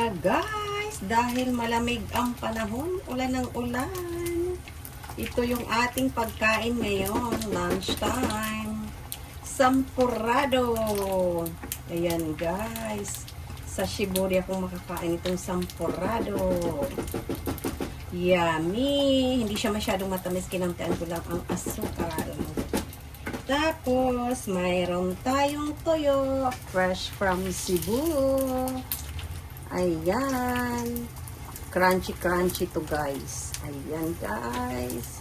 kaya guys, dahil malamig ang panahon, ulan ng ulan, ito yung ating pagkain ngayon, lunchtime. Sampurado. Ayan guys, sa Shibori akong makakain itong sampurado. Yummy! Hindi siya masyadong matamis, kinamtian ko lang ang asukal. Tapos, mayroon tayong toyo, fresh from Cebu. Ayan. Crunchy to guys. Ayan guys.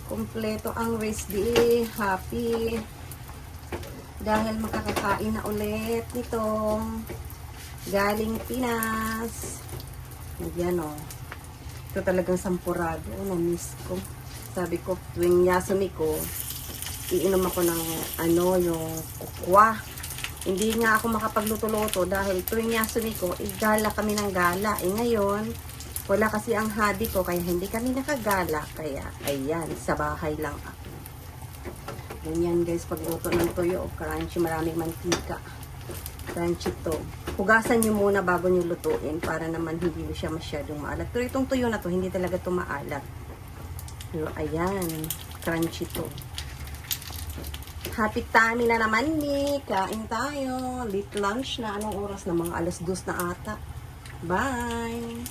Kompleto ang race day. Happy. Dahil makakakain na ulit nitong galing Pinas. Ayan o. Ito talagang sampurado. Na-miss ko. Sabi ko, tuwing yasumi ko, iinom ako ng yung kukwa. Hindi nga ako makapagluto-luto dahil tuwing yasumi ko, igala kami ng gala. Ngayon, wala kasi ang hadi ko kaya hindi kami nakagala. Kaya, ayan, sa bahay lang ako. Ganyan guys, pagluto ng toyo o crunchy, maraming mantika. Crunchy to. Hugasan nyo muna bago nyo lutuin para naman hindi siya masyadong maalat. Pero itong toyo na to, hindi talaga to maalat. Pero ayan, crunchy to. Happy tummy na naman ni. Kain tayo. Late lunch na. Anong oras na? Mga 2:00 na ata. Bye!